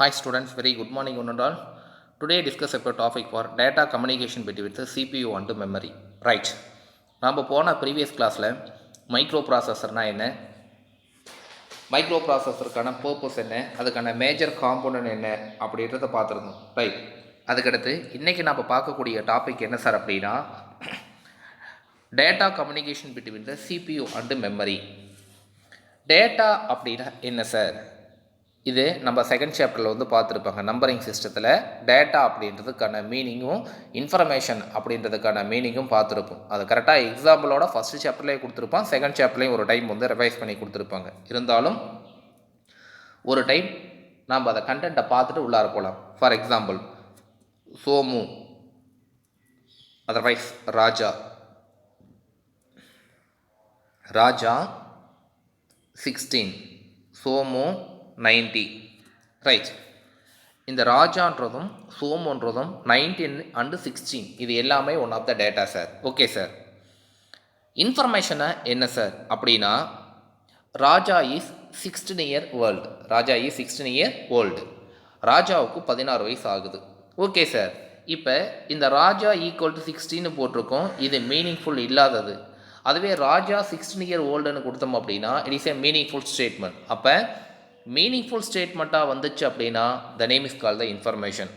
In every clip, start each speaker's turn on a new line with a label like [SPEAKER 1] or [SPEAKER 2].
[SPEAKER 1] Hi students, very good morning one and all. Today discuss about topic for data communication between the CPU and memory. Right. நம்ம போன previous கிளாஸில் micro ப்ராசஸர்னால் என்ன, micro ப்ராசஸருக்கான purpose என்ன, அதுக்கான major component என்ன அப்படின்றத பார்த்துருந்தோம். ரைட். அதுக்கடுத்து இன்றைக்கி நம்ம பார்க்கக்கூடிய டாபிக் என்ன சார் அப்படின்னா, data communication between the CPU and memory. Data அப்படின்னா என்ன சார்? இது நம்ம செகண்ட் சாப்டரில் வந்து பார்த்துருப்பாங்க. நம்பரிங் சிஸ்டத்தில் டேட்டா அப்படின்றதுக்கான மீனிங்கும் இன்ஃபர்மேஷன் அப்படின்றதுக்கான மீனிங்கும் பார்த்துருப்போம். அது கரெக்டாக எக்ஸாம்பிளோட ஃபஸ்ட்டு சாப்டர்லேயே கொடுத்துருப்பான், செகண்ட் சாப்டர்லேயும் ஒரு டைம் வந்து ரிவைஸ் பண்ணி கொடுத்துருப்பாங்க. இருந்தாலும் ஒரு டைம் நாம் அதை கண்டென்ட்டை பார்த்துட்டு உள்ளார போகலாம். For example, Somu otherwise Raja 16, Somu 90. Right. இந்த ராஜான்றதும் சோமுன்றதும் 19 அண்டு 16 இது எல்லாமே one of the data sir. Okay sir. இன்ஃபர்மேஷனை என்ன சார் அப்படின்னா, Raja is 16 year old. Raja is 16 year old. ராஜாவுக்கு 16 வயசு ஆகுது. Okay sir. இப்போ இந்த ராஜா ஈக்குவல் டு 16 போட்டிருக்கோம். இது மீனிங்ஃபுல் இல்லாதது. அதுவே ராஜா 16 இயர் ஓல்டுன்னு கொடுத்தோம் அப்படின்னா it is a meaningful statement. அப்போ மீனிங்ஃபுல் ஸ்டேட்மெண்ட்டாக வந்துச்சு அப்படின்னா the name is call the information.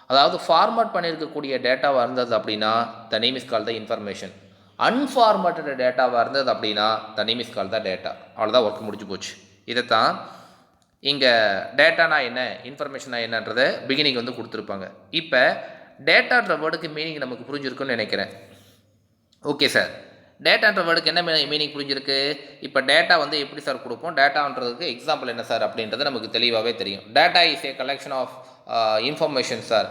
[SPEAKER 1] அதாவது ஃபார்மேட் பண்ணியிருக்கக்கூடிய டேட்டாவாக இருந்தது அப்படின்னா the name is call the information. Unformatted டேட்டாவாக இருந்தது அப்படின்னா the name is call the data. அவ்வளோதான், ஒர்க் முடிஞ்சு போச்சு. இதைத்தான் இங்கே டேட்டானா என்ன, இன்ஃபர்மேஷனா என்னன்றதை பிகினிங் வந்து கொடுத்துருப்பாங்க. இப்போ டேட்டான்ற வேர்டுக்கு மீனிங் நமக்கு புரிஞ்சிருக்குன்னு நினைக்கிறேன். Okay sir. டேட்டான்ற வேர்டுக்கு என்ன மீனிங் புரிஞ்சிருக்கு? இப்போ டேட்டா வந்து எப்படி சார் கொடுப்போம், டேட்டான்றதுக்கு எக்ஸாம்பிள் என்ன சார் அப்படின்றது நமக்கு தெளிவாகவே தெரியும். Data is a collection of information sir.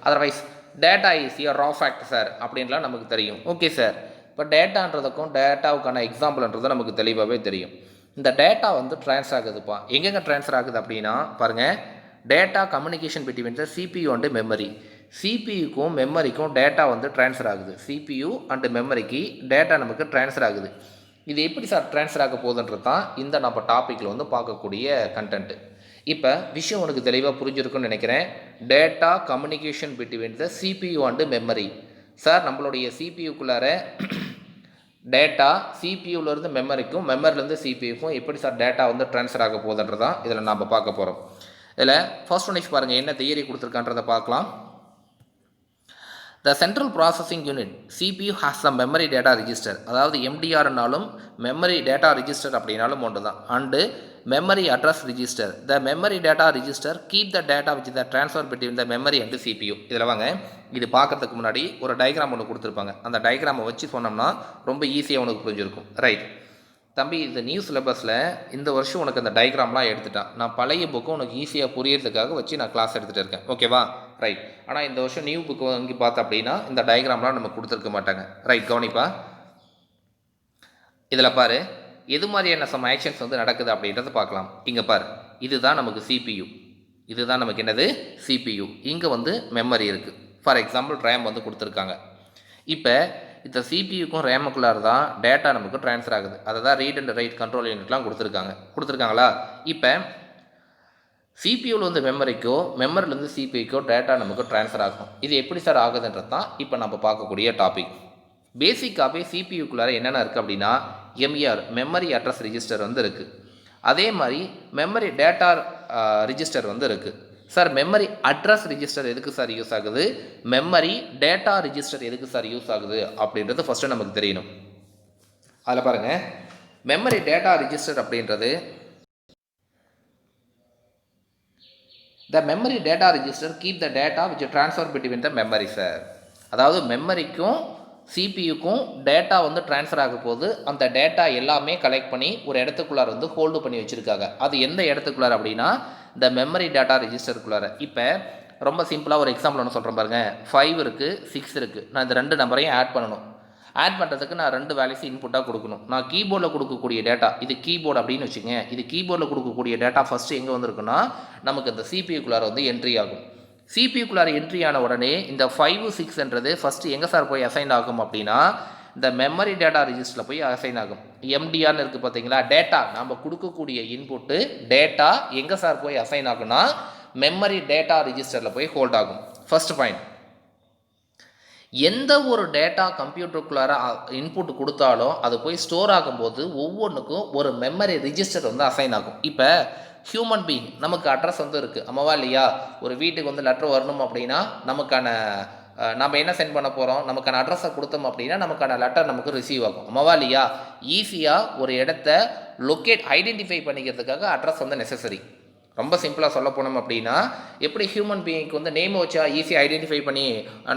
[SPEAKER 1] Otherwise data is a raw fact sir அப்படின்லாம் நமக்கு தெரியும். Okay sir. இப்போ டேட்டான்றதுக்கும் டேட்டாவுக்கான எக்ஸாம்பிள்ன்றது நமக்கு தெளிவாகவே தெரியும். இந்த டேட்டா வந்து ட்ரான்ஸ்ஃபர் ஆகுதுப்பா. எங்கெங்கே ட்ரான்ஸ்ஃபர் ஆகுது அப்படின்னா பாருங்கள், data communication between the CPU and memory. சிபியுக்கும் மெமரிக்கும் டேட்டா வந்து ட்ரான்ஸ்ஃபர் ஆகுது. CPU அண்டு மெமரிக்கு டேட்டா நமக்கு ட்ரான்ஸ்ஃபர் ஆகுது. இது எப்படி சார் ட்ரான்ஸ்ஃபர் ஆக போகுதுன்றது தான் இந்த நம்ம டாப்பிக்கில் வந்து பார்க்கக்கூடிய கண்டென்ட்டு. இப்போ விஷயம் உனக்கு தெளிவாக புரிஞ்சிருக்குன்னு நினைக்கிறேன். Data communication between the CPU and memory. Sir நம்மளுடைய சிபியுக்குள்ளார டேட்டா சிபியூலேருந்து மெமரிக்கும், மெமரிலேருந்து சிபியுக்கும் எப்படி சார் டேட்டா வந்து ட்ரான்ஸ்ஃபர் ஆக போகுதுன்றதான் இதில் நம்ம பார்க்க போகிறோம். இதில் ஃபர்ஸ்ட் ஒன் பாருங்கள், என்ன தியரி கொடுத்துருக்கான்றதை பார்க்கலாம். The central processing unit CPU has some memory data register. அதாவது MDRனாலும் மெமரி டேட்டா ரிஜிஸ்டர் அப்படின்னாலும் ஒன்று தான். And memory address register. The memory data register keep the data which the transfer between the memory and CPU. இதில் வாங்க, இது பார்க்குறதுக்கு முன்னாடி ஒரு டயக்ராம் ஒன்று கொடுத்துருப்பாங்க. அந்த டயக்ராமை வச்சு சொன்னோம்னா ரொம்ப ஈஸியாக உனக்கு புரிஞ்சிருக்கும். ரைட் தம்பி, இந்த நியூ சிலபஸில் இந்த வருஷம் உனக்கு அந்த டயக்ராம்லாம் எடுத்துட்டான். நான் பழைய புக்கு உனக்கு ஈஸியாக புரியறதுக்காக வச்சு நான் கிளாஸ் எடுத்துகிட்டு இருக்கேன். ஓகேவா? ரைட். ஆனால் இந்த வருஷம் நியூ புக்கு வாங்கி பார்த்தா அப்படின்னா இந்த டயக்ராம்லாம் நமக்கு கொடுத்துருக்க மாட்டாங்க. ரைட், கவனிப்பா. இதில் பாரு, எது மாதிரியான சம் ஆக்ஷன்ஸ் வந்து நடக்குது அப்படின்றத பார்க்கலாம். இங்கே பாரு, இதுதான் நமக்கு CPU. இதுதான் நமக்கு என்னது CPU. இங்கே வந்து மெமரி இருக்குது. ஃபார் எக்ஸாம்பிள் ரேம் வந்து கொடுத்துருக்காங்க. இப்போ இந்த சிபியுக்கும் ரேமுக்குள்ளார தான் டேட்டா நமக்கு ட்ரான்ஸ்ஃபர் ஆகுது. அதை தான் ரீட் அண்ட் ரைட் கண்ட்ரோல் யூனிட்லாம் கொடுத்துருக்காங்களா? இப்போ சிபியூவில் வந்து மெமரிக்கோ, மெமரிலேருந்து சிபியுக்கோ டேட்டா நமக்கு ட்ரான்ஸ்ஃபர் ஆகும். இது எப்படி சார் ஆகுதுன்றது தான் இப்போ நம்ம பார்க்கக்கூடிய டாபிக். பேசிக்காகவே சிபியுக்குள்ளார என்னென்ன இருக்குது அப்படின்னா MER மெமரி அட்ரஸ் ரிஜிஸ்டர் வந்து இருக்குது. அதே மாதிரி மெமரி டேட்டா ரிஜிஸ்டர் வந்து இருக்குது. சார் மெமரி அட்ரஸ் ரிஜிஸ்டர் எதுக்கு சார் யூஸ் ஆகுது, மெமரி டேட்டா ரிஜிஸ்டர் எதுக்கு சார் யூஸ் ஆகுது அப்படின்றது ஃபஸ்ட்டு நமக்கு தெரியணும். அதில் பாருங்கள், மெமரி டேட்டா ரிஜிஸ்டர் அப்படின்றது த memory data register keep the data which transfer between the memory sir. அதாவது மெமரிக்கும் சிபியுக்கும் டேட்டா வந்து ட்ரான்ஸ்ஃபர் ஆக போது அந்த டேட்டா எல்லாமே கலெக்ட் பண்ணி ஒரு இடத்துக்குள்ளார வந்து ஹோல்டு பண்ணி வச்சுருக்காங்க. அது எந்த இடத்துக்குள்ளார அப்படின்னா இந்த மெமரி டேட்டா ரிஜிஸ்டருக்குள்ளார. இப்போ ரொம்ப சிம்பிளாக ஒரு எக்ஸாம்பிள் ஒன்று சொல்கிறேன் பாருங்கள். 5 இருக்குது, 6 இருக்குது. நான் இந்த 2 நம்பரையும் ஆட் பண்ணணும். ஆட் பண்ணுறதுக்கு நான் 2 வேல்யூஸ் இன்புட்டாக கொடுக்கணும். நான் கீபோர்டில் கொடுக்கக்கூடிய டேட்டா, இது கீபோர்டு அப்படின்னு வச்சுங்க. இது கீபோர்டில் கொடுக்கக்கூடிய டேட்டா ஃபஸ்ட்டு எங்கே வந்திருக்குன்னா நமக்கு இந்த சிபியுக்குள்ளார வந்து என்ட்ரி ஆகும். சிபியுக்குள்ளார என்ட்ரி ஆன உடனே இந்த 5, 6ன்றது ஃபஸ்ட்டு எங்கே சார் போய் அசைன் ஆகும் அப்படின்னா இந்த மெமரி டேட்டா ரிஜிஸ்டரில் போய் அசைன் ஆகும். எம்டிஆர்னு இருக்குது பார்த்தீங்களா, டேட்டா நம்ம கொடுக்கக்கூடிய இன்புட்டு டேட்டா எங்கே சார் போய் அசைன் ஆகும்னா மெமரி டேட்டா ரிஜிஸ்டரில் போய் ஹோல்ட் ஆகும். ஃபர்ஸ்ட் பாயிண்ட், எந்த ஒரு டேட்டா கம்ப்யூட்டருக்குள்ளார இன்புட் கொடுத்தாலும் அது போய் ஸ்டோர் ஆகும்போது ஒவ்வொன்றுக்கும் ஒரு மெமரி ரிஜிஸ்டர் வந்து அசைன் ஆகும். இப்போ ஹியூமன் பீயிங் நமக்கு அட்ரஸ் வந்து இருக்குது, ஆமாவா இல்லையா? ஒரு வீட்டுக்கு வந்து லெட்டர் வரணும் அப்படின்னா நமக்கான நம்ம என்ன சென்ட் பண்ண போகிறோம், நமக்கான அட்ரஸை கொடுத்தோம் அப்படின்னா நமக்கான லெட்டர் நமக்கு ரிசீவ் ஆகும், ஆமாவா இல்லையா? ஈஸியாக ஒரு இடத்த லொக்கேட் ஐடென்டிஃபை பண்ணிக்கிறதுக்காக அட்ரஸ் வந்து நெசசரி. ரொம்ப சிம்பிளாக சொல்ல போனோம் அப்படின்னா எப்படி ஹியூமன் பீயிங்க்கு வந்து நேம் வச்சா ஈஸியாக ஐடென்டிஃபை பண்ணி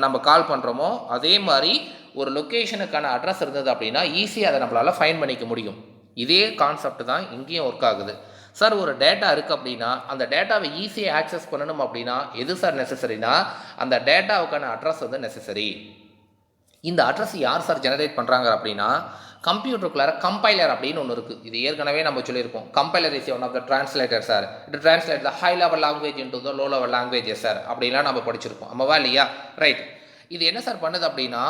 [SPEAKER 1] நம்ம கால் பண்ணுறோமோ அதே மாதிரி ஒரு லொக்கேஷனுக்கான அட்ரஸ் இருந்தது அப்படின்னா ஈஸியாக அதை நம்மளால் ஃபைண்ட் பண்ணிக்க முடியும். இதே கான்செப்ட் தான் இங்கேயும் ஒர்க் ஆகுது. சார் ஒரு டேட்டா இருக்குது அப்படின்னா அந்த டேட்டாவை ஈஸியாக ஆக்சஸ் பண்ணணும் அப்படின்னா எது சார் நெசசரினா அந்த டேட்டாவுக்கான அட்ரஸ் வந்து நெசசரி. இந்த அட்ரஸ் யார் சார் ஜெனரேட் பண்ணுறாங்க அப்படின்னா கம்ப்யூட்டருக்குள்ளார கம்பைலர் அப்படின்னு ஒன்று இருக்குது. இது ஏற்கனவே நம்ம சொல்லியிருக்கோம். Compiler is one of the translator sir. It translate the high level language into the low level languages sir அப்படின்லாம் நம்ம படிச்சிருக்கோம், ஆமாவா இல்லையா? ரைட். இது என்ன சார் பண்ணுது அப்படின்னா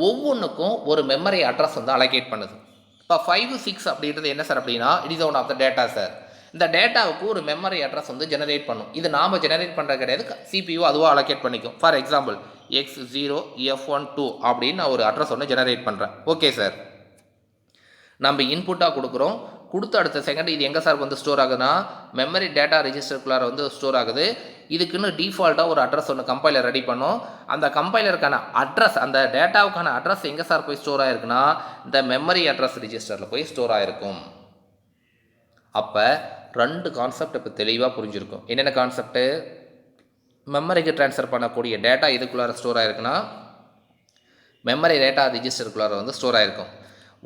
[SPEAKER 1] ஒவ்வொன்றுக்கும் ஒரு மெமரி அட்ரஸ் வந்து அலோகேட் பண்ணுது. இப்போ 5, 6 அப்படின்றது என்ன சார் அப்படின்னா it is one of the data sir. இந்த டேட்டாவுக்கு ஒரு மெமரி அட்ரஸ் வந்து ஜெனரேட் பண்ணும். இது நாம் ஜெனரேட் பண்ணுறது கிடையாது, CPU அதுவாக அலோகேட் பண்ணிக்கும். ஃபார் எக்ஸாம்பிள் X0F12 அப்படின்னு நான் ஒரு அட்ரஸ் ஒன்று ஜெனரேட் பண்ணுறேன். ஓகே சார், நம்ம இன்புட்டாக கொடுக்குறோம். கொடுத்த அடுத்த செகண்ட் இது எங்கே சார் வந்து ஸ்டோர் ஆகுதுன்னா மெமரி டேட்டா ரிஜிஸ்டருக்குள்ளார வந்து ஸ்டோர் ஆகுது. இதுக்குன்னு டிஃபால்ட்டாக ஒரு அட்ரஸ் ஒன்று கம்பைலர் ரெடி பண்ணும். அந்த கம்பைலருக்கான அட்ரஸ், அந்த டேட்டாவுக்கான அட்ரஸ் எங்கே சார் போய் ஸ்டோர் ஆகிருக்குன்னா இந்த மெமரி அட்ரஸ் ரிஜிஸ்டரில் போய் ஸ்டோர் ஆகிருக்கும். அப்போ 2 கான்செப்ட் இப்போ தெளிவாக புரிஞ்சிருக்கும். என்னென்ன கான்செப்ட்டு? மெமரிக்கு ட்ரான்ஸ்ஃபர் பண்ணக்கூடிய டேட்டா இதுக்குள்ளார ஸ்டோர் ஆகிருக்குன்னா மெமரி டேட்டா ரிஜிஸ்டருக்குள்ளார வந்து ஸ்டோர் ஆகிருக்கும்.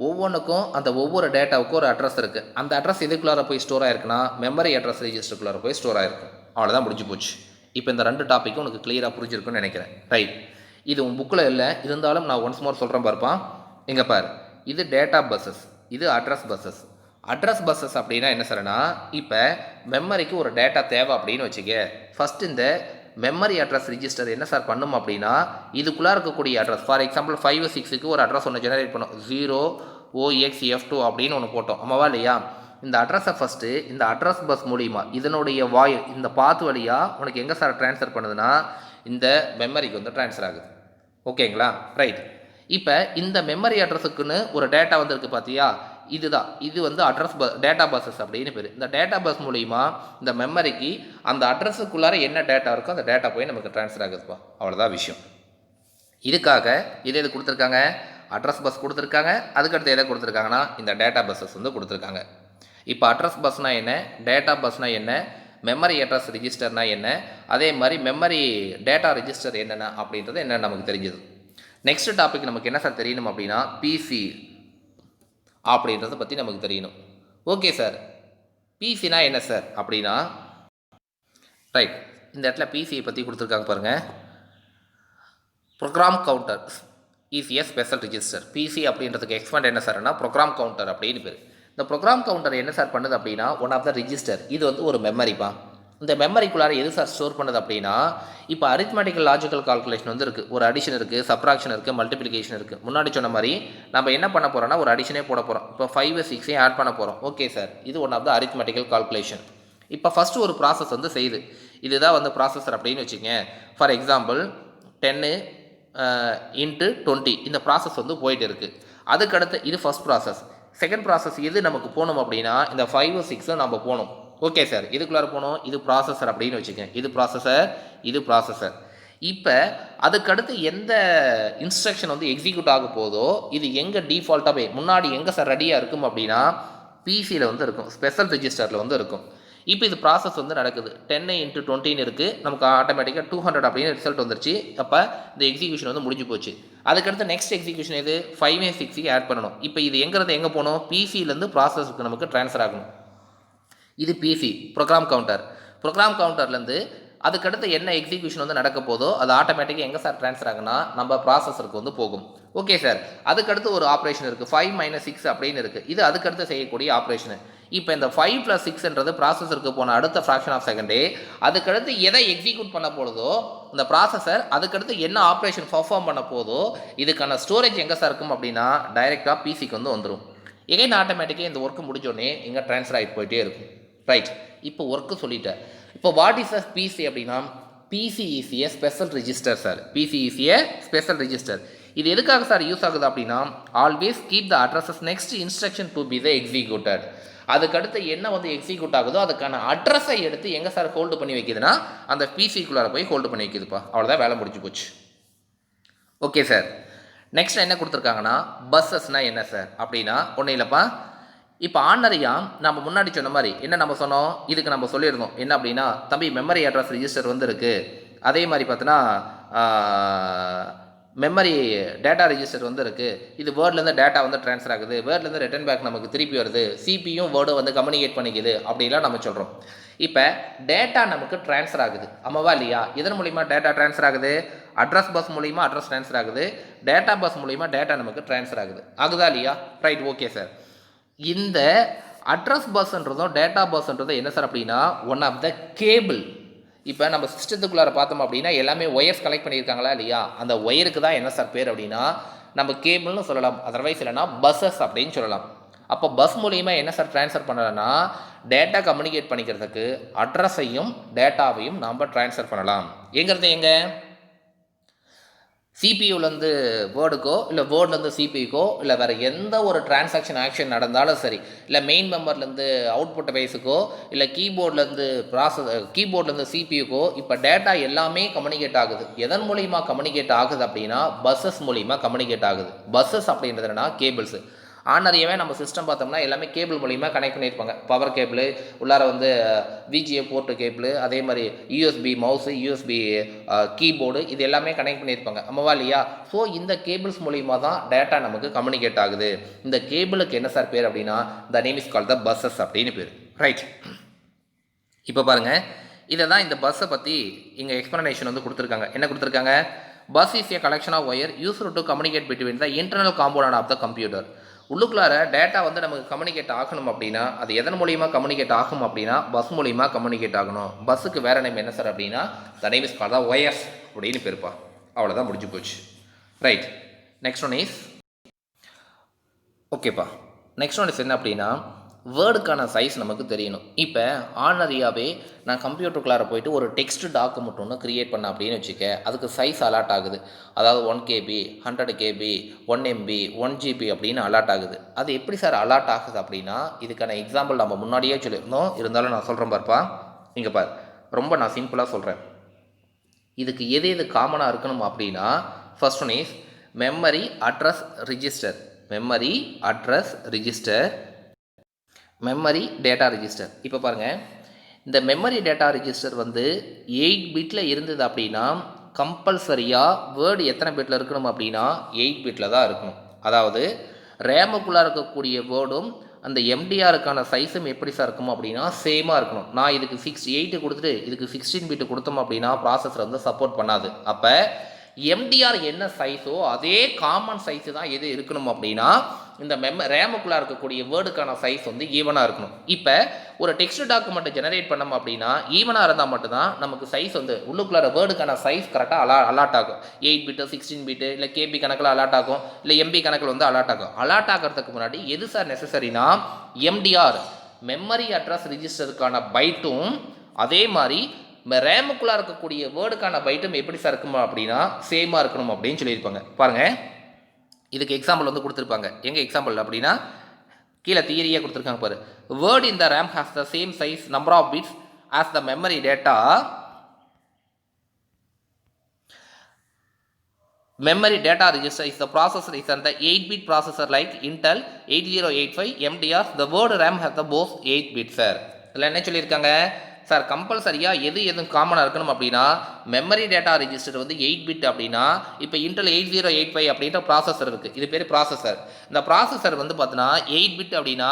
[SPEAKER 1] ஒவ்வொன்றுக்கும் அந்த ஒவ்வொரு டேட்டாவுக்கும் ஒரு அட்ரஸ் இருக்குது. அந்த அட்ரஸ் எதுக்குள்ளார போய் ஸ்டோர் ஆகிருக்குன்னா மெமரி அட்ரஸ் ரிஜிஸ்டருக்குள்ளார போய் ஸ்டோர் ஆகிருக்கும். அவ்வளோதான், முடிஞ்சு போச்சு. இப்போ இந்த 2 டாப்பிக்கும் உனக்கு கிளியராக புரிஞ்சிருக்குன்னு நினைக்கிறேன். ரைட். இது உன் புக்கில் இல்லை, இருந்தாலும் நான் ஒன்ஸ் மோர் சொல்கிறேன் பார்ப்பான். இங்கே பார், இது டேட்டா பஸ்ஸஸ், இது அட்ரஸ் பஸ்ஸஸ். அட்ரஸ் பஸ்ஸஸ் அப்படின்னா என்ன சார்னா இப்போ மெமரிக்கு ஒரு டேட்டா தேவை அப்படின்னு வச்சுக்க. ஃபஸ்ட் இந்த மெமரி அட்ரஸ் ரிஜிஸ்டர் என்ன சார் பண்ணும் அப்படின்னா இதுக்குள்ளே இருக்கக்கூடிய அட்ரஸ், ஃபார் எக்ஸாம்பிள் 5, 6க்கு ஒரு அட்ரஸ் ஒன்று ஜெனரேட் பண்ணும். 0OXF2 அப்படின்னு ஒன்று போட்டோம், ஆமாவா இல்லையா? இந்த அட்ரஸை ஃபஸ்ட்டு இந்த அட்ரஸ் பஸ் மூலிமா இதனுடைய வாயில் இந்த பாத் வழியாக உனக்கு எங்கே சார் ட்ரான்ஸ்ஃபர் பண்ணுதுன்னா இந்த மெமரிக்கு வந்து ட்ரான்ஸ்ஃபர் ஆகுது. ஓகேங்களா? ரைட். இப்போ இந்த மெமரி அட்ரஸுக்குன்னு ஒரு டேட்டா வந்துருக்கு பார்த்தியா, இதுதான், இது வந்து அட்ரஸ் டேட்டா பஸ்ஸஸ் அப்படின்னு பேர். இந்த டேட்டா பஸ் மூலிமா இந்த மெமரிக்கு அந்த அட்ரஸுக்குள்ளார என்ன டேட்டா இருக்கோ அந்த டேட்டா போய் நமக்கு ட்ரான்ஸ்ஃபர் ஆகுதுப்பா. அவ்வளோதான் விஷயம். இதுக்காக எது கொடுத்துருக்காங்க? அட்ரஸ் பஸ் கொடுத்துருக்காங்க. அதுக்கடுத்து எதை கொடுத்துருக்காங்கன்னா இந்த டேட்டா பஸ்ஸஸ் வந்து கொடுத்துருக்காங்க. இப்போ அட்ரஸ் பஸ்னால் என்ன, டேட்டா பஸ்னால் என்ன, மெமரி அட்ரஸ் ரிஜிஸ்டர்னால் என்ன, அதே மாதிரி மெமரி டேட்டா ரிஜிஸ்டர் என்னென்ன அப்படின்றது என்ன நமக்கு தெரிஞ்சது. நெக்ஸ்ட் டாபிக் நமக்கு என்ன சார் தெரியணும் அப்படின்னா பிசி அப்படின்றத பற்றி நமக்கு தெரியணும். ஓகே சார், பிசினா என்ன சார் அப்படின்னா ரைட், இந்த இடத்துல பிசியை பற்றி கொடுத்துருக்காங்க பாருங்கள். Program counter is a special register. PC அப்படின்றதுக்கு எக்ஸ்பேண்ட் என்ன சார்னா ப்ரோக்ராம் கவுண்டர் அப்படின்னு பேர். இந்த ப்ரோக்ராம் கவுண்டர் என்ன சார் பண்ணுது அப்படின்னா ஒன் ஆஃப் த ரிஜிஸ்டர். இது வந்து ஒரு மெமரிப்பா. இந்த மெமரிக்குள்ளார எது சார் ஸ்டோர் பண்ணுது அப்படின்னா இப்போ அரித்மெட்டிக்கல் லாஜிக்கல் கால்குலேஷன் வந்து இருக்குது. ஒரு அடிஷன் இருக்குது, சப்ராக்ஷன் இருக்குது, மல்டிப்ளிகேஷன் இருக்குது. முன்னாடி சொன்ன மாதிரி நம்ம என்ன பண்ண போகிறோம்னா ஒரு அடிஷனே போட போகிறோம். இப்போ 5, 6 ஆட் பண்ண போகிறோம். ஓகே சார், இது one of the arithmetical calculation. இப்போ ஃபஸ்ட்டு ஒரு ப்ராசஸ் வந்து செய்யுது. இதுதான் வந்து ப்ராசஸர் அப்படின்னு வச்சுக்கங்க. ஃபார் எக்ஸாம்பிள் 10 × 20 இந்த ப்ராசஸ் வந்து போயிட்டு இருக்குது. அதுக்கடுத்து இது ஃபஸ்ட் ப்ராசஸ். செகண்ட் ப்ராசஸ் எது நமக்கு போகணும் அப்படின்னா இந்த 5, 6 நம்ம போகணும். ஓகே சார், இதுக்குள்ளார போகணும். இது ப்ராசஸர் அப்படின்னு வச்சுக்கோங்க. இது ப்ராசஸர், இது ப்ராசஸர். இப்போ அதுக்கடுத்து எந்த இன்ஸ்ட்ரக்ஷன் வந்து எக்ஸிக்யூட் ஆக போதோ இது எங்கே டிஃபால்ட்டாகவே முன்னாடி எங்கே சார் ரெடியாக இருக்கும் அப்படின்னா பிசியில் வந்து இருக்கும், ஸ்பெஷல் ரிஜிஸ்டரில் வந்து இருக்கும். இப்போ இது ப்ராசஸ் வந்து நடக்குது. 10 × 20 இருக்குது, நமக்கு ஆட்டோமேட்டிக்காக 200 அப்படின்னு ரிசல்ட் வந்துருச்சு. அப்போ இந்த எக்ஸிக்யூஷன் வந்து முடிஞ்சு போச்சு. அதுக்கடுத்து நெக்ஸ்ட் எக்ஸிக்யூஷன் எது 5, 6 ஆட் பண்ணணும். இப்போ இது எங்கிறது எங்கே போகணும், பிசியிலேருந்து ப்ராசஸுக்கு நமக்கு ட்ரான்ஸ்ஃபர் ஆகணும். இது பிசி ப்ரோக்ராம் கவுண்டர். ப்ரோக்ராம் கவுண்டர்லேருந்து அதுக்கடுத்து என்ன எக்ஸிக்யூஷன் வந்து நடக்க போதோ அது ஆட்டோமேட்டிக்காக எங்கே சார் ட்ரான்ஸ்ஃபர் ஆகுனா நம்ம ப்ராசஸருக்கு வந்து போகும். Okay sir. அதுக்கடுத்து ஒரு ஆப்ரேஷன் இருக்குது 5 - 6 அப்படின்னு இருக்குது. இது அதுக்கடுத்து செய்யக்கூடிய ஆப்ரேஷனு. இப்போ இந்த 5 + 6ன்றது ப்ராசஸருக்கு போன அடுத்த ஃப்ராக்ஷன் ஆஃப் செகண்டே அதுக்கடுத்து எதை எக்ஸிக்யூட் பண்ண போதோ இந்த ப்ராசஸர் அதுக்கடுத்து என்ன ஆப்ரேஷன் பர்ஃபார்ம் பண்ண போதோ இதுக்கான ஸ்டோரேஜ் எங்கே சார் இருக்கும் அப்படின்னா டைரெக்டாக பிசிக்கு வந்து வந்துடும். எகைன் ஆட்டோமேட்டிக்காக இந்த ஒர்க்கு முடிஞ்சோடனே இங்கே ட்ரான்ஸ்ஃபர் ஆகிட்டு போயிட்டே இருக்கும். ரைட். இப்போ ஒர்க்கு சொல்லிட்டேன். இப்போ வாட் இஸ் அ பிசி அப்படின்னா PC is a special register sir. PC is a special register. இது எதுக்காக சார் யூஸ் ஆகுது அப்படின்னா always keep the addresses next instruction to be the executed. அதுக்கடுத்து என்ன வந்து எக்ஸிக்யூட் ஆகுதோ அதுக்கான அட்ரஸை எடுத்து எங்கே சார் ஹோல்டு பண்ணி வைக்குதுன்னா அந்த பிசிக்குள்ளார போய் ஹோல்டு பண்ணி வைக்குதுப்பா. அவ்வளோதான், வேலை முடிஞ்சு போச்சு. Okay sir. நெக்ஸ்ட் என்ன கொடுத்துருக்காங்கன்னா பஸ்ஸஸ்னால் என்ன சார் அப்படின்னா ஒன்றும் இல்லைப்பா. இப்போ ஆர்டினரியாக நம்ம முன்னாடி சொன்ன மாதிரி என்ன நம்ம சொன்னோம், இதுக்கு நம்ம சொல்லியிருந்தோம் என்ன அப்படின்னா தம்பி மெமரி அட்ரஸ் ரிஜிஸ்டர் வந்து இருக்குது. அதே மாதிரி பார்த்தோன்னா மெமரி டேட்டா ரிஜிஸ்டர் வந்து இருக்குது. இது வேர்ட்லேருந்து டேட்டா வந்து ட்ரான்ஸ்ஃபர் ஆகுது, வேர்ட்லேருந்து ரிட்டன் பேக் நமக்கு திருப்பி வருது, சிபியும் வேர்டும் வந்து கம்யூனிகேட் பண்ணிக்குது அப்படிலாம் நம்ம சொல்கிறோம். இப்போ டேட்டா நமக்கு ட்ரான்ஸ்ஃபர் ஆகுது, ஆமாவா இல்லையா? இதன் மூலிமா டேட்டா ட்ரான்ஸ்ஃபர் ஆகுது, அட்ரஸ் பஸ் மூலிமா அட்ரஸ் ட்ரான்ஸ்ஃபர் ஆகுது, டேட்டா பஸ் மூலிமா டேட்டா நமக்கு ட்ரான்ஸ்ஃபர் ஆகுது. ஆகுதா இல்லையா? Right, okay sir. இந்த அட்ரஸ் பஸ்ன்றதும் டேட்டா பஸ்ன்றதும் என்ன சார் அப்படின்னா ஒன் ஆஃப் த கேபிள். இப்போ நம்ம சிஸ்டத்துக்குள்ளார பார்த்தோம் அப்படின்னா எல்லாமே ஒயர்ஸ் கலெக்ட் பண்ணியிருக்காங்களா இல்லையா? அந்த ஒயருக்கு தான் என்ன சார் பேர் அப்படின்னா நம்ம கேபிள்னு சொல்லலாம், அதர்வைஸ் இல்லைனா பஸ்ஸஸ் அப்படின்னு சொல்லலாம். அப்போ பஸ் மூலிமா என்ன சார் ட்ரான்ஸ்ஃபர் பண்ணலாம்னா டேட்டா கம்யூனிகேட் பண்ணிக்கிறதுக்கு அட்ரஸையும் டேட்டாவையும் நாம் ட்ரான்ஸ்ஃபர் பண்ணலாம். எங்கிறது எங்கே? சிபியூலேருந்து வேர்டுக்கோ இல்லை வேர்ட்லேருந்து சிபியூக்கோ இல்லை வேறு எந்த ஒரு டிரான்சாக்ஷன் ஆக்ஷன் நடந்தாலும் சரி, இல்லை மெயின் மெம்பர்லேருந்து அவுட்புட் வைஸுக்கோ இல்லை கீபோர்ட்லேருந்து சிபியூக்கோ இப்போ டேட்டா எல்லாமே கம்யூனிகேட் ஆகுது. எதன் மூலிமா கம்யூனிகேட் ஆகுது அப்படின்னா பஸ்ஸஸ் மூலிமா கம்யூனிகேட் ஆகுது. Buses அப்படின்றதுனா cables. ஆர்டினரியாகவே நம்ம சிஸ்டம் பார்த்தோம்னா எல்லாமே கேபிள் மூலிமா கனெக்ட் பண்ணியிருப்பாங்க. பவர் கேபிள் உள்ளார வந்து விஜிஏ போர்ட்டு கேபிள், அதே மாதிரி யூஎஸ்பி மவுஸு, யூஎஸ்பி கீபோர்டு, இது எல்லாமே கனெக்ட் பண்ணியிருப்பாங்க, ஆமாவா இல்லையா? ஸோ இந்த கேபிள்ஸ் மூலிமா தான் டேட்டா நமக்கு கம்யூனிகேட் ஆகுது. இந்த கேபிளுக்கு என்ன சார் பேர் அப்படின்னா the name is called the buses அப்படின்னு பேர். ரைட். இப்போ பாருங்கள், இதை தான் இந்த பஸ்ஸை பற்றி இங்கே எக்ஸ்ப்ளனேஷன் வந்து கொடுத்துருக்காங்க. என்ன கொடுத்துருக்காங்க? Bus is a collection of wire used to communicate between the internal component of the computer. உள்ளுக்குள்ளார டேட்டா வந்து நமக்கு கம்யூனிகேட் ஆகணும் அப்படின்னா அது எதன் மூலிமா கம்யூனிகேட் ஆகும் அப்படின்னா பஸ் மூலிமா கம்யூனிகேட் ஆகணும். பஸ்ஸுக்கு வேறு நேம் என்ன சார் அப்படின்னா the name is called the wires அப்படின்னு பேருப்பா. அவ்வளோதான், முடிஞ்சு போச்சு. ரைட். நெக்ஸ்ட் ஒன் இஸ் ஓகேப்பா. நெக்ஸ்ட் ஒன் இஸ் என்ன அப்படின்னா வேர்டுக்கான சைஸ் நமக்கு தெரியணும். இப்போ ஆர்டினரியாகவே நான் கம்ப்யூட்டருக்குள்ளார போயிட்டு ஒரு டெக்ஸ்ட் டாக்குமெண்ட் ஒன்று க்ரியேட் பண்ண அப்படின்னு வச்சுக்க, அதுக்கு சைஸ் அலாட் ஆகுது. அதாவது 1 KB, 100 KB, 1 MB, 1 GB அப்படின்னு அலாட் ஆகுது. அது எப்படி சார் அலாட் ஆகுது அப்படின்னா இதுக்கான எக்ஸாம்பிள் நம்ம முன்னாடியே சொல்லியிருந்தோம், இருந்தாலும் நான் சொல்கிறேன் பாருப்பா. இங்கே பார், ரொம்ப நான் சிம்பிளாக சொல்கிறேன். இதுக்கு எது எது காமனாக இருக்கணும் அப்படின்னா first one is memory address register, memory address register, memory data register. இப்போ பாருங்கள், இந்த மெமரி டேட்டா ரிஜிஸ்டர் வந்து 8 பிட்டில் இருந்தது அப்படின்னா கம்பல்சரியாக வேர்டு எத்தனை பிட்டில் இருக்கணும் அப்படின்னா 8 பிட்டில் தான் இருக்கணும். அதாவது ரேமுக்குள்ளே இருக்கக்கூடிய வேர்டும் அந்த எம்டிஆருக்கான சைஸும் எப்படி சார் இருக்கும் அப்படின்னா சேமாக இருக்கணும். நான் இதுக்கு 8 கொடுத்துட்டு இதுக்கு 16 பிட்டு கொடுத்தோம் அப்படின்னா ப்ராசஸர் வந்து சப்போர்ட் பண்ணாது. அப்போ எம்டிஆர் என்ன சைஸோ அதே காமன் சைஸு தான் எது இருக்கணும் அப்படின்னா இந்த ரேமுக்குள்ளே இருக்கக்கூடிய வேர்டுக்கான சைஸ் வந்து ஈவனாக இருக்கணும். இப்போ ஒரு டெக்ஸ்ட் டாக்குமெண்ட்டை ஜெனரேட் பண்ணோம் அப்படின்னா ஈவனாக இருந்தால் மட்டும்தான் நமக்கு சைஸ் வந்து உள்ளுக்குள்ளார வேர்டுக்கான சைஸ் கரெக்டாக அலாட் ஆகும். 8 பிட்டு, 16 பிட்டு, இல்லை கேபி கணக்கில் அலாட் ஆகும், இல்லை எம்பி கணக்கில் வந்து அலாட் ஆகும். அலாட் ஆகிறதுக்கு முன்னாடி எது சார் நெசசரினா எம்டிஆர் மெமரி அட்ரஸ் ரிஜிஸ்டருக்கான பைட்டும் அதே மாதிரி ரேமுக்குள்ளே இருக்கக்கூடிய வேர்டுக்கான பைட்டும் எப்படி சார் இருக்கணும் அப்படின்னா சேமாக இருக்கணும் அப்படின்னு சொல்லியிருப்பாங்க. பாருங்கள், இதுக்கு எக்ஸாம்பிள் வந்து கொடுத்துருப்பாங்க. எங்கள் எக்ஸாம்பிள் அப்படின்னா கீழே தியரியாக கொடுத்துருக்காங்க பாரு. Word in the RAM has the same size number of bits as the memory data. Memory data register is the processor is an 8-bit processor like Intel 8085 MDR. The word RAM has the both 8 bits sir. இதில் என்ன சொல்லியிருக்காங்க sir? கம்பல்சரியாக எது காமனாக இருக்கணும் அப்படின்னா memory data register வந்து 8 bit அப்படின்னா இப்போ இன்டெல் 8085 அப்படின்ற ப்ராசஸர் இருக்குது. இது பேர் ப்ராசஸர். இந்த ப்ராசஸர் வந்து பார்த்தீங்கன்னா 8 பிட் அப்படின்னா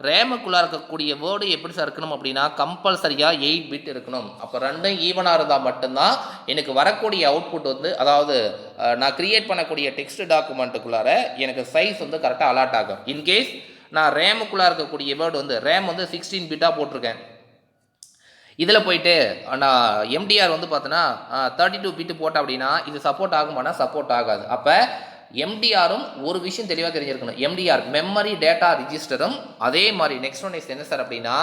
[SPEAKER 1] ரேமுக்குள்ளே இருக்கக்கூடிய வேர்டு எப்படி சார் இருக்கணும் அப்படின்னா கம்பல்சரியாக 8 பிட் இருக்கணும். அப்போ ரெண்டும் ஈவனாக இருந்தால் மட்டும்தான் எனக்கு வரக்கூடிய அவுட்புட் வந்து, அதாவது நான் கிரியேட் பண்ணக்கூடிய டெக்ஸ்ட் டாக்குமெண்ட்டுக்குள்ளார எனக்கு சைஸ் வந்து கரெக்டாக அலாட் ஆகும். இன்கேஸ் நான் ரேமுக்குள்ளே இருக்கக்கூடிய வேர்டு வந்து ரேம் வந்து 16 பிட்டாக போட்டிருக்கேன், இதில் போயிட்டு நான் எம்டிஆர் வந்து பார்த்தோன்னா 32 பிட்டு போட்டேன் அப்படின்னா இது சப்போர்ட் ஆகுமானா சப்போர்ட் ஆகாது. அப்போ எம்டிஆரும் ஒரு விஷயம் தெளிவாக தெரிஞ்சிருக்கணும், எம்டிஆர் மெமரி டேட்டா ரிஜிஸ்டரும் அதே மாதிரி நெக்ஸ்ட் ஒன் இஸ் என்ன சார் அப்படின்னா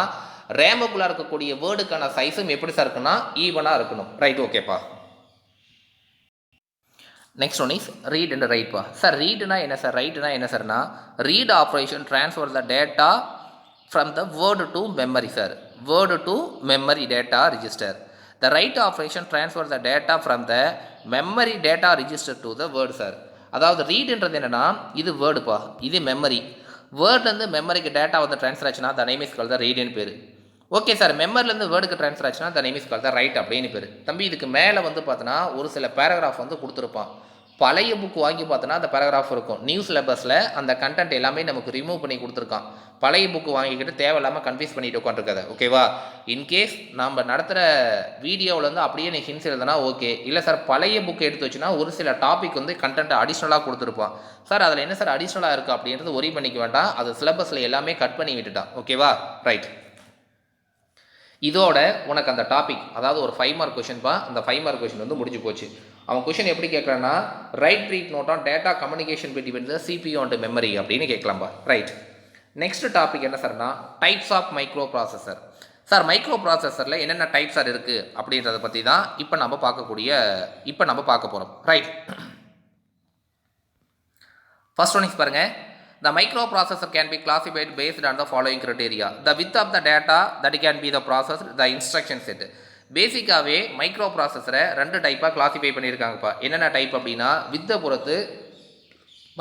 [SPEAKER 1] ரேமுக்குள்ளே இருக்கக்கூடிய வேர்டுக்கான சைஸும் எப்படி சார் இருக்குன்னா ஈவனாக இருக்கணும். ரைட், ஓகேப்பா. Next one is read and ரைட்ப்பா. சார் ரீடுனா என்ன சார், ரைட்டுனா என்ன சார்னா read operation transfer the data from the word to memory sir, word to memory data register. The write operation transfer the data from the memory data register to the word sir. அதாவது ரீடுன்றது என்னன்னா இது வேர்டுப்பா, இது memory. வேர்ட்லேருந்து மெமரிக்கு data வந்து transfer ஆச்சுன்னா the name is called the ரீடுன்னு பேர். Okay sir, மெமரிலேருந்து வேர்டுக்கு ட்ரான்ஸ்ஃபர் ஆச்சுன்னா the name is called the right அப்படின்னு பேர். தம்பி இதுக்கு மேலே வந்து பார்த்தோன்னா ஒரு சில பேராகிராஃப் வந்து கொடுத்துருப்பான். பழைய புக் வாங்கி பார்த்தோன்னா அந்த பேராகிராஃப் இருக்கும். நியூ சிலபஸில் அந்த கண்டென்ட் எல்லாமே நமக்கு ரிமூவ் பண்ணி கொடுத்துருக்கான். பழைய புக்கு வாங்கிக்கிட்டு தேவையில்லாமல் கன்ஃபியூஸ் பண்ணிட்டு உட்காந்துருக்காது. ஓகேவா? இன்கேஸ் நம்ம நடத்துகிற வீடியோவிலேருந்து அப்படியே நீ ஹின்ஸ் எழுதுனா ஓகே. இல்லை சார் பழைய புக்கு எடுத்து வச்சுன்னா ஒரு சில டாபிக் வந்து கண்டென்ட் அடிஷ்னலாக கொடுத்துருப்பான். சார் அதில் என்ன சார் அடிஷ்னலாக இருக்குது அப்படின்றது ஒரி பண்ணிக்க வேண்டாம், அது சிலபஸில் எல்லாமே கட் பண்ணி விட்டுட்டான். ஓகேவா? ரைட். இதோட உனக்கு அந்த டாபிக், அதாவது ஒரு 5 மார்க் கொஷின்ப்பா, அந்த 5 மார்க் கொஷின் வந்து முடிஞ்சு போச்சு. அவன் கொஷின் எப்படி கேட்குறான்னா write read note on data communication between the CPU and memory அப்படின்னு கேட்கலாம்பா. ரைட். நெக்ஸ்ட் டாபிக் என்ன சார்னா types of microprocessor. Sir micro ப்ராசஸரில் என்னென்ன டைப்ஸ் சார் இருக்குது அப்படின்றத பற்றி தான் இப்போ நம்ம பார்க்க போகிறோம். ரைட். ஃபர்ஸ்ட் ஒன் இஸ் பாருங்கள். The microprocessor can be classified based on the following criteria. The width of the data that can be the processed, the instruction set. பேசிக்காகவே மைக்ரோ ப்ராசஸரை 2 டைப்பாக கிளாஸிஃபை பண்ணியிருக்காங்கப்பா. என்னென்ன டைப் அப்படின்னா வித்தை பொறுத்து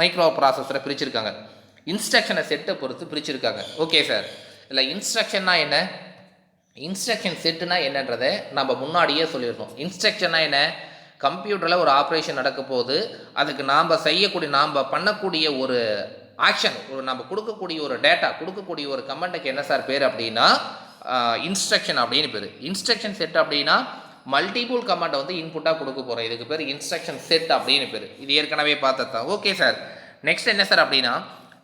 [SPEAKER 1] மைக்ரோ ப்ராசஸரை பிரிச்சிருக்காங்க, இன்ஸ்ட்ரக்ஷனை செட்டை பொறுத்து பிரிச்சிருக்காங்க. ஓகே சார், இல்லை இன்ஸ்ட்ரக்ஷன்னா என்ன, இன்ஸ்ட்ரக்ஷன் செட்டுனா என்னன்றதை நம்ம முன்னாடியே சொல்லியிருக்கோம். இன்ஸ்ட்ரக்ஷன்னா என்ன, கம்ப்யூட்டரில் ஒரு ஆப்ரேஷன் நடக்க போது அதுக்கு நாம் பண்ணக்கூடிய ஒரு ஆக்ஷன், நம்ம கொடுக்கக்கூடிய ஒரு டேட்டா, கொடுக்கக்கூடிய ஒரு கமெண்ட்டுக்கு என்ன சார் பேர் அப்படின்னா இன்ஸ்ட்ரக்ஷன் அப்படின்னு பேர். இன்ஸ்ட்ரக்ஷன் செட் அப்படின்னா மல்டிபிள் கமெண்ட்டை வந்து இன்புட்டாக கொடுக்க போகிறோம், இதுக்கு பேர் இன்ஸ்ட்ரக்ஷன் செட் அப்படின்னு பேர். இது ஏற்கனவே பார்த்தது தான். Okay sir. நெக்ஸ்ட் என்ன சார் அப்படின்னா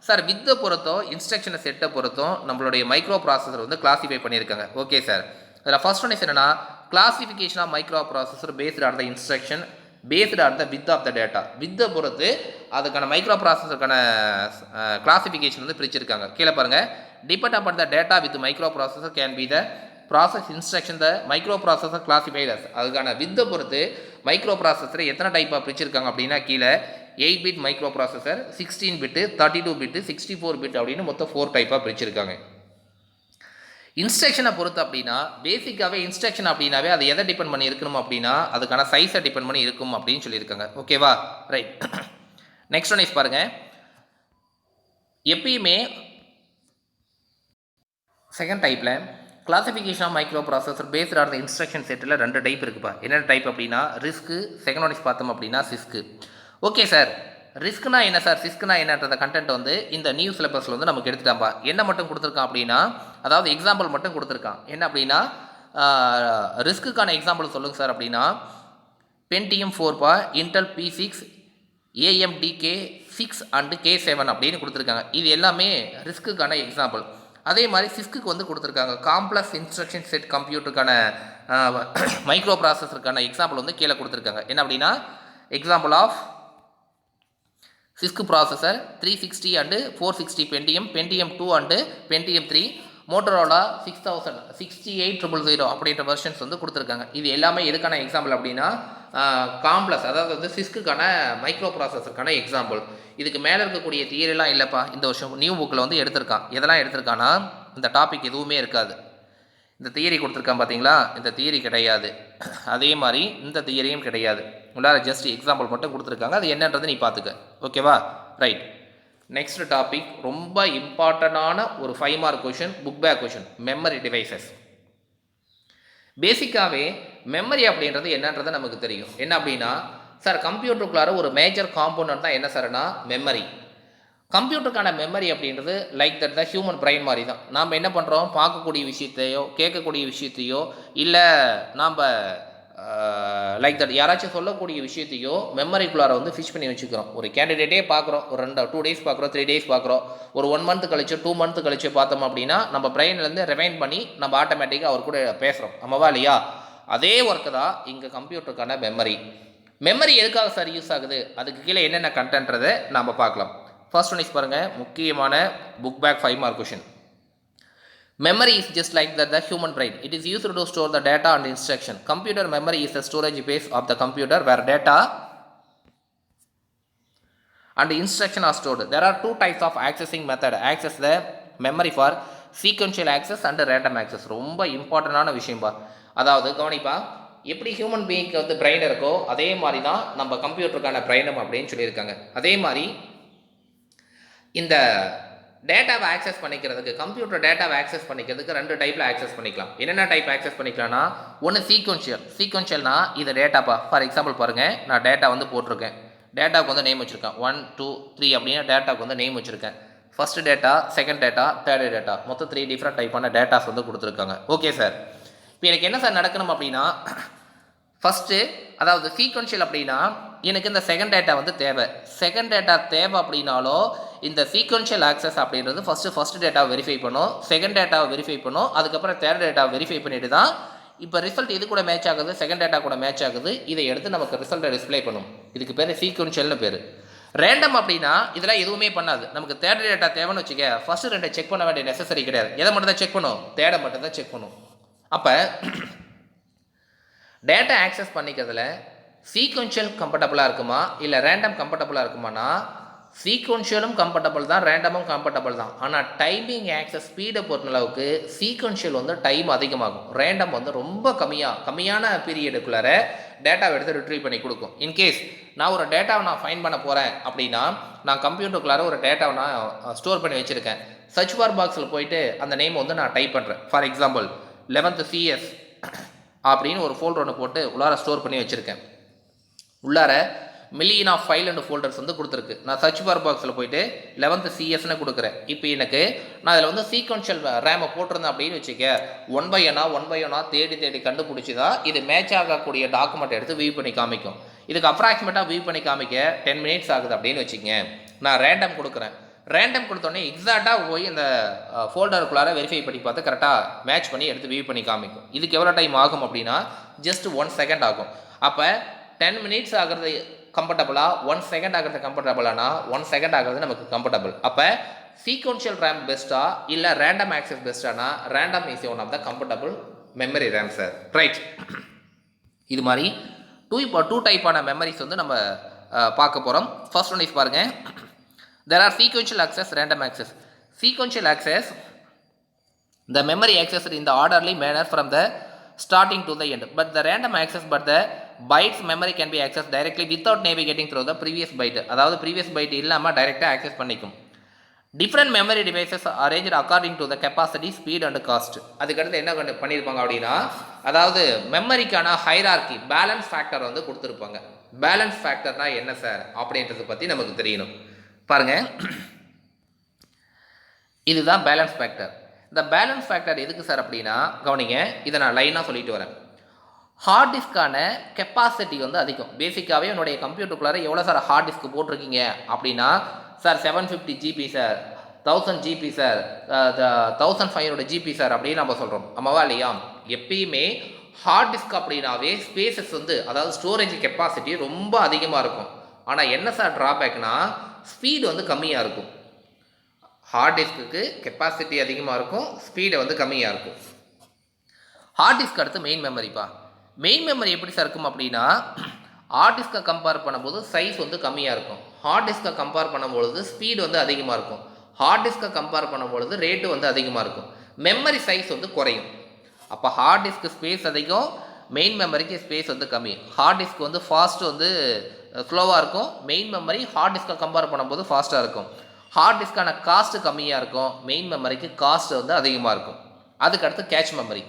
[SPEAKER 1] சார் வித்தை பொறுத்தோ இன்ஸ்ட்ரக்ஷனை செட்டை பொறுத்தோ நம்மளுடைய மைக்ரோ ப்ராசஸர் வந்து கிளாஸிஃபை பண்ணியிருக்காங்க. Okay sir. அதில் ஃபர்ஸ்ட் ஒன் என்னன்னா classification of microprocessor based on the instruction based on the width of the data. வித்தை பொறுத்து அதுக்கான மைக்ரோ ப்ராசஸருக்கான கிளாசிஃபிகேஷன் வந்து பிரிச்சிருக்காங்க. கீழே பாருங்கள். Depend upon the data width microprocessor can be the process instruction the microprocessor classified as. அதுக்கான வித்தை பொறுத்து மைக்ரோ ப்ராசஸரை எத்தனை டைப்பாக பிரிச்சிருக்காங்க அப்படின்னா கீழே 8 பிட் மைக்ரோ ப்ராசஸர், 16 பிட்டு, 32 பிட்டு, 64 பிட் அப்படின்னு மொத்தம் 4 டைப்பாக பிரிச்சிருக்காங்க. இன்ஸ்ட்ரக்ஷனை பொறுத்து அப்படின்னா பேசிக்காகவே இன்ஸ்ட்ரக்ஷன் அப்படின்னாவே அது எதை டிபெண்ட் பண்ணி இருக்கணும் அப்படின்னா அதுக்கான சைஸை டிபெண்ட் பண்ணி இருக்கும் அப்படின்னு சொல்லியிருக்காங்க. ஓகேவா? ரைட். நெக்ஸ்ட் ஒன் இஸ் பாருங்கள். எப்பயுமே செகண்ட் டைப்பில் classification of microprocessor based on the instruction செட்டில் 2 டைப் இருக்குப்பா. என்னென்ன டைப் அப்படின்னா ரிஸ்க்கு, செகண்ட் ஒன் இஸ் பார்த்தோம் அப்படின்னா சிஸ்க்கு. ஓகே சார், ரிஸ்க்னா என்ன சார், சிஸ்க்னா என்னன்றத கண்டென்ட் வந்து இந்த நியூ சிலபஸில் வந்து நமக்கு எடுத்துட்டாம்பா. என்ன மட்டும் கொடுத்துருக்கான் அப்படின்னா அதாவது எக்ஸாம்பிள் மட்டும் கொடுத்துருக்கான். என்ன அப்படின்னா ரிஸ்க்குக்கான எக்ஸாம்பிள் சொல்லுங்கள் சார் அப்படின்னா Pentium 4பா, Intel P6, AMD K6 and K7 அப்படின்னு கொடுத்துருக்காங்க. இது எல்லாமே ரிஸ்க்குக்கான எக்ஸாம்பிள். அதே மாதிரி சிஸ்க்கு வந்து கொடுத்துருக்காங்க. காம்ப்ளெக்ஸ் இன்ஸ்ட்ரக்ஷன் செட் கம்ப்யூட்டருக்கான மைக்ரோ ப்ராசஸருக்கான எக்ஸாம்பிள் வந்து கீழே கொடுத்துருக்காங்க. என்ன அப்படின்னா example of CISC processor 360 and 460 Pentium 2 and Pentium 3, Motorola 6000, 68000 அப்படின்ற வெர்ஷன்ஸ் வந்து கொடுத்துருக்காங்க. இது எல்லாமே எதுக்கான எக்ஸாம்பிள் அப்படின்னா காம்ப்ளெக்ஸ், அதாவது வந்து சிஸ்க்குக்கான மைக்ரோ ப்ராசஸருக்கான எக்ஸாம்பிள். இதுக்கு மேலே இருக்கக்கூடிய தியரிலாம் இல்லைப்பா, இந்த வருஷம் நியூ புக்கில் வந்து எடுத்திருக்கான். எதெல்லாம் எடுத்திருக்கான்னா இந்த டாபிக் எதுவுமே இருக்காது. இந்த தியரி கொடுத்துருக்கான் பார்த்தீங்களா, இந்த தியரி கிடையாது. அதே மாதிரி இந்த தியரியும் கிடையாது. உள்ளார ஜஸ்ட் எக்ஸாம்பிள் மட்டும் கொடுத்துருக்காங்க. அது என்னன்றது நீ பார்த்துக்க. ஓகேவா? ரைட். நெக்ஸ்ட் டாபிக் ரொம்ப இம்பார்ட்டண்டான ஒரு 5 mark question, book back question, memory devices. பேசிக்காகவே மெமரி அப்படின்றது என்னன்றது நமக்கு தெரியும். என்ன அப்படின்னா சார் கம்ப்யூட்டருக்குள்ளார ஒரு மேஜர் காம்போனன்ட் தான் என்ன சார்னா மெமரி. கம்ப்யூட்டருக்கான மெமரி அப்படின்றது like that the human brain மாதிரி தான். நாம் என்ன பண்ணுறோம், பார்க்கக்கூடிய விஷயத்தையோ கேட்கக்கூடிய விஷயத்தையோ இல்லை நாம் லைக் தட் யாராச்சும் சொல்லக்கூடிய விஷயத்தையோ மெமரிக்குள்ளார வந்து ஃபிஷ் பண்ணி வச்சுக்கிறோம். ஒரு கேண்டிடேட்டே பார்க்குறோம், ஒரு 2 டேஸ் பார்க்குறோம், 3 டேஸ் பார்க்குறோம், ஒரு 1 மந்த் கழிச்சு 2 மந்த் கழிச்சு பார்த்தோம் அப்படின்னா நம்ம பிரெயின்லேருந்து ரிமைண்ட் பண்ணி நம்ம ஆட்டோமேட்டிக்காக அவர் கூட பேசுகிறோம். ஆமாவா இல்லையா? அதே ஒர்க்கு தான் இங்கே கம்ப்யூட்டருக்கான மெமரி. மெமரி எதுக்காக சார் யூஸ் ஆகுது, அதுக்கு கீழே என்னென்ன கண்டென்ட்றதை நம்ம பார்க்கலாம். ஃபர்ஸ்ட் ஒன் இஸ் பாருங்கள், முக்கியமான book back 5 mark question. Memory is just like the human brain. It is used to store the data and instruction. Computer memory is the storage base of the computer where data and instruction are stored. There are 2 types of accessing method. Access the memory for sequential access and random access. ரொம்ப இம்பார்ட்டண்டான விஷயம் பா. அதாவது கவனிப்பா, எப்படி human பீயிங்க்கு வந்து brain இருக்கோ அதே மாதிரி தான் நம்ம கம்ப்யூட்டருக்கான பிரெயினும் அப்படின்னு சொல்லியிருக்காங்க. அதே மாதிரி இந்த டேட்டாவை ஆக்சஸ் பண்ணிக்கிறதுக்கு, கம்ப்யூட்டர் டேட்டாவை ஆக்சஸ் பண்ணிக்கிறதுக்கு 2 டைப்பில் ஆக்சஸ் பண்ணிக்கலாம். என்னென்ன டைப் ஆக்சஸ் பண்ணிக்கலாம்னா, ஒன்று சீக்வன்ஷியல்னா இது டேட்டாப்பா. ஃபார் எக்ஸாம்பிள் பாருங்கள், நான் டேட்டா வந்து போட்டிருக்கேன், டேட்டாவுக்கு வந்து நேம் வச்சுருக்கேன் 1 2 3 அப்படின்னு டேட்டாவுக்கு வந்து நேம் வச்சுருக்கேன். First data, second data, third data, மொத்தம் 3 டிஃப்ரெண்ட் டைப்பான டேட்டாஸ் வந்து கொடுத்துருக்காங்க. ஓகே சார், இப்போ எனக்கு என்ன சார் நடக்கணும் அப்படின்னா, ஃபஸ்ட்டு அதாவது சீக்வன்ஷியல் அப்படின்னா எனக்கு இந்த செகண்ட் டேட்டா வந்து தேவை. செகண்ட் டேட்டா தேவை அப்படின்னாலும் இந்த சீக்வன்ஷியல் ஆக்சஸ் அப்படின்றது ஃபஸ்ட்டு டேட்டாவை வெரிஃபை பண்ணும், செகண்ட் டேட்டாவை வெரிஃபை பண்ணும், அதுக்கப்புறம் தேர்ட் டேட்டாவை வெரிஃபை பண்ணிட்டு தான் இப்போ ரிசல்ட் இது கூட மேட்ச் ஆகுது, செகண்ட் டேட்டா கூட மேட்ச் ஆகுது, இதை எடுத்து நமக்கு ரிசல்ட்டை டிஸ்பிளே பண்ணும். இதுக்கு பேர் சீக்வன்ஷியல்னு பேர். ரேண்டம் அப்படின்னா இதெல்லாம் எதுவுமே பண்ணாது. நமக்கு தேர்ட் டேட்டா தேவைன்னு வச்சுக்க, ஃபஸ்ட்டு 2 செக் பண்ண வேண்டிய நெசசரி கிடையாது. எதை மட்டும் தான் செக் பண்ணும், தேர்டை மட்டும் தான் செக் பண்ணும். அப்போ டேட்டா ஆக்சஸ் பண்ணிக்கிறதுல சீக்வன்ஷியல் கம்ஃபர்டபுளாக இருக்குமா இல்லை ரேண்டம் கம்ஃபர்டபுளாக இருக்குமானா, சீக்வன்ஷியலும் கம்ஃபர்டபுள் தான், ரேண்டமும் கம்ஃபர்டபுள் தான். ஆனால் டைமிங் ஆக்சஸ் ஸ்பீடை பொறுத்தளவுக்கு சீக்வன்ஷியல் வந்து டைம் அதிகமாகும், ரேண்டம் வந்து ரொம்ப கம்மியான பீரியடுக்குள்ளார டேட்டாவை எடுத்து ரிட்ரீவ் பண்ணி கொடுக்கும். இன்கேஸ் நான் ஒரு டேட்டாவை நான் ஃபைண்ட் பண்ண போகிறேன் அப்படின்னா, நான் கம்ப்யூட்டருக்குள்ளார ஒரு டேட்டாவை நான் ஸ்டோர் பண்ணி வச்சுருக்கேன். சர்ச் பார் பாக்ஸில் போயிட்டு அந்த நேம் வந்து நான் டைப் பண்ணுறேன். ஃபார் எக்ஸாம்பிள் 11th CS அப்படின்னு ஒரு ஃபோல்டர் ஒன்று போட்டு உள்ளார ஸ்டோர் பண்ணி வச்சுருக்கேன். உள்ளார million of file and folders வந்து கொடுத்துருக்கு. நான் சர்ச் பார் பாக்ஸில் போயிட்டு 11th CSன்னு கொடுக்குறேன். இப்போ எனக்கு நான் அதில் வந்து சீக்வன்ஷியல் ரேமை போட்டிருந்தேன் அப்படின்னு வச்சுக்க, 1 by 1 தேடி கண்டுபிடிச்சி தான் இது மேட்ச் ஆகக்கூடிய டாக்குமெண்ட் எடுத்து வியூ பண்ணி காமிக்கும். இதுக்கு அப்ராக்சிமேட்டாக வியூ பண்ணி காமிக்க 10 minutes ஆகுது அப்படின்னு வச்சுக்கங்க. நான் ரேண்டம் கொடுக்குறேன். ரேண்டம் கொடுத்தோடனே எக்ஸாக்டாக போய் இந்த ஃபோல்டருக்குள்ளார வெரிஃபை பண்ணி பார்த்து கரெக்டாக மேட்ச் பண்ணி எடுத்து வியூ பண்ணி காமிக்கும். இதுக்கு எவ்வளோ டைம் ஆகும் அப்படின்னா ஜஸ்ட் 1 second ஆகும். அப்போ 10 minutes ஆகிறது கம்ஃபர்டபுளாக, 1 second ஆகிறது கம்ஃபர்டபுளானா 1 second ஆகிறது நமக்கு கம்ஃபர்டபுள். அப்போ சீக்வன்ஷியல் ரேம் பெஸ்ட்டா இல்லை ரேண்டம் ஆக்சஸ் பெஸ்ட்டானா, random is one of the comfortable memory RAM sir. Right, இது மாதிரி 2 டைப்பான மெமரிஸ் வந்து நம்ம பார்க்க போகிறோம். ஃபர்ஸ்ட் ஒன் இஸ் பாருங்கள், there are sequential access, random access. Sequential access, the memory accessed in the orderly manner from the starting to the end, but the random access, but the bytes memory can be accessed directly without navigating through the previous byte. அதாவது previous byte இல்லாமல் டைரெக்டாக access பண்ணிக்கும். Different memory devices arrange according to the capacity, speed and cost. அதுக்கடுத்து என்ன பண்ணியிருப்பாங்க அப்படின்னா, அதாவது மெமரிக்கான hierarchy, balance factor வந்து கொடுத்துருப்பாங்க. பேலன்ஸ் ஃபேக்டர்னா என்ன சார் அப்படின்றத பற்றி நமக்கு தெரியணும். பாருங்க, இதுதான் பேலன்ஸ் ஃபேக்டர். இந்த பேலன்ஸ் ஃபேக்டர் எதுக்கு சார் அப்படின்னா, கவனிங்க, இதை நான் லைனாக சொல்லிட்டு வரேன். ஹார்ட் டிஸ்க்கான கெப்பாசிட்டி வந்து அதிகம். பேசிக்காகவே என்னுடைய கம்ப்யூட்டருக்குள்ளார எவ்வளோ சார் ஹார்ட் டிஸ்க் போட்டிருக்கீங்க அப்படின்னா, sir 750 GB sir, 1000 GB sir, 1500 GB sir அப்படின்னு நம்ம சொல்கிறோம். ஆமாவா இல்லையா? எப்பயுமே ஹார்ட் டிஸ்க் அப்படின்னாவே ஸ்பேசஸ் வந்து, அதாவது ஸ்டோரேஜ் கெப்பாசிட்டி ரொம்ப அதிகமாக இருக்கும். ஆனால் என்ன சார் ட்ராபேக்னா, ஸ்பீடு வந்து கம்மியாக இருக்கும். ஹார்ட் டிஸ்க்கு கெப்பாசிட்டி அதிகமாக இருக்கும், ஸ்பீடு வந்து கம்மியாக இருக்கும். ஹார்ட் டிஸ்க் அடுத்து மெயின் மெமரிப்பா. மெயின் மெமரி எப்படி சார் இருக்கும் அப்படின்னா, ஹார்ட் டிஸ்கை கம்பேர் பண்ணும்போது சைஸ் வந்து கம்மியாக இருக்கும். ஹார்ட் டிஸ்கை கம்பேர் பண்ணும்பொழுது ஸ்பீடு வந்து அதிகமாக இருக்கும். ஹார்ட் டிஸ்கை கம்பேர் பண்ணும்பொழுது ரேட்டு வந்து அதிகமாக இருக்கும். மெமரி சைஸ் வந்து குறையும். அப்போ ஹார்ட் டிஸ்க்கு ஸ்பேஸ் அதிகம், மெயின் மெமரிக்கு ஸ்பேஸ் வந்து கம்மி. ஹார்ட் டிஸ்க் வந்து ஃபாஸ்ட் வந்து ஸ்லோவாக இருக்கும், மெயின் மெமரி ஹார்ட் டிஸ்கை கம்பேர் பண்ணும்போது ஃபாஸ்ட்டாக இருக்கும். ஹார்ட் டிஸ்க்கான காஸ்ட்டு கம்மியாக இருக்கும், மெயின் மெமரிக்கு காஸ்ட் வந்து அதிகமாக இருக்கும். அதுக்கடுத்து கேட்ச் மெமரி.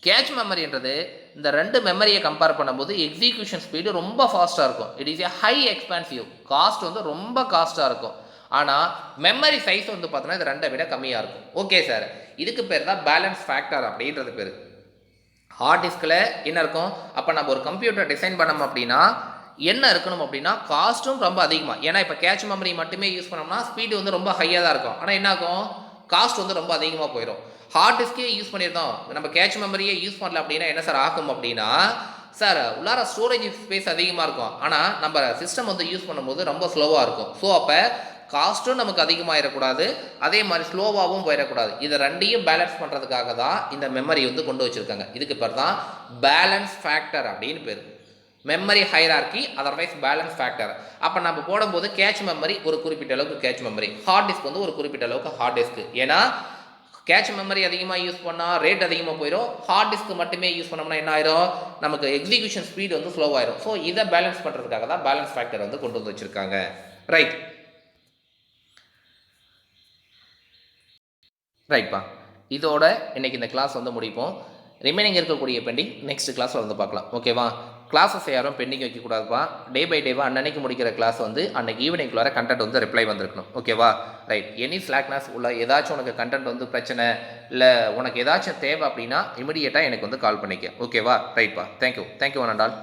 [SPEAKER 1] கேட்ச் மெமரின்றது இந்த 2 மெமரியை கம்பேர் பண்ணும்போது எக்ஸிக்யூஷன் ஸ்பீடு ரொம்ப ஃபாஸ்ட்டாக இருக்கும். It is A high expansive, cost வந்து ரொம்ப காஸ்ட்டாக இருக்கும். ஆனால் மெமரி சைஸ் வந்து பார்த்தோன்னா இது ரெண்டை விட கம்மியாக இருக்கும். ஓகே சார், இதுக்கு பேர் தான் பேலன்ஸ் ஃபேக்டர் அப்படின்றது பேர். ஹார்ட் டிஸ்கில் என்ன இருக்கும், அப்போ நம்ம ஒரு கம்ப்யூட்டர் டிசைன் பண்ணோம் அப்படின்னா என்ன இருக்கணும் அப்படின்னா காஸ்ட்டும் ரொம்ப அதிகமாக. ஏன்னா இப்போ கேட்ச் மெமரி மட்டுமே யூஸ் பண்ணோம்னா ஸ்பீடு வந்து ரொம்ப ஹையாக தான் இருக்கும், ஆனால் என்ன ஆகும், காஸ்ட் வந்து ரொம்ப அதிகமாக போயிடும். ஹார்ட் டிஸ்கே யூஸ் பண்ணியிருந்தோம், நம்ம கேட்ச் மெமரியே யூஸ் பண்ணல அப்படின்னா என்ன சார் ஆகும் அப்படின்னா, சார் உள்ளார ஸ்டோரேஜ் ஸ்பேஸ் அதிகமாக இருக்கும், ஆனால் நம்ம சிஸ்டம் வந்து யூஸ் பண்ணும்போது ரொம்ப ஸ்லோவாக இருக்கும். ஸோ அப்போ காஸ்ட்டும் நமக்கு அதிகமாகிடக்கூடாது, அதே மாதிரி ஸ்லோவாகவும் போயிடக்கூடாது. இதை ரெண்டையும் பேலன்ஸ் பண்ணுறதுக்காக தான் இந்த மெமரி வந்து கொண்டு வச்சுருக்காங்க. இதுக்கு பேர் தான் பேலன்ஸ் ஃபேக்டர் அப்படின்னு பேர். Memory hierarchy otherwise balance factor. அப்போ நம்ம போடும்போது கேட்ச் மெமரி ஒரு குறிப்பிட்ட அளவுக்கு கேட்ச் மெமரி, ஹார்ட் டிஸ்க் வந்து ஒரு குறிப்பிட்ட அளவுக்கு ஹார்ட் டிஸ்க். ஏன்னா கேட்ச் மெமரி அதிகமாக யூஸ் பண்ணால் ரேட் அதிகமாக போயிடும், ஹார்ட் டிஸ்க் மட்டுமே யூஸ் பண்ணோம்னா என்ன ஆயிரும், நமக்கு எக்ஸிக்யூஷன் ஸ்பீடு வந்து ஸ்லோவாயிரும். ஸோ இதை பேலன்ஸ் பண்ணுறதுக்காக தான் பேலன்ஸ் ஃபேக்டர் வந்து கொண்டு வந்து வச்சுருக்காங்க. ரைட் ரைட்ப்பா, இதோட இன்றைக்கி இந்த கிளாஸ் வந்து முடிப்போம். ரிமைனிங் இருக்கக்கூடிய பெண்டிங் நெக்ஸ்ட் கிளாஸில் வந்து பார்க்கலாம். ஓகேவா, கிளாஸஸ் யாரும் பெண்டிங் வைக்கக்கூடாதுப்பா. டே பை டேவாக அன்னன்னைக்கு முடிக்கிற கிளாஸ் வந்து அன்றைக்கி ஈவினிங்குள்ளார கண்டென்ட் வந்து ரிப்ளை வந்திருக்கணும். ஓகேவா, ரைட். எனி ஸ்லாக்னஸ் உள்ள ஏதாச்சும் உனக்கு கண்டென்ட் வந்து பிரச்சனை இல்லை உனக்கு ஏதாச்சும் தேவை அப்படின்னா இமிடியேட்டாக எனக்கு வந்து கால் பண்ணிக்க. ஓகேவா, ரைட்ப்பா. Thank you one and all.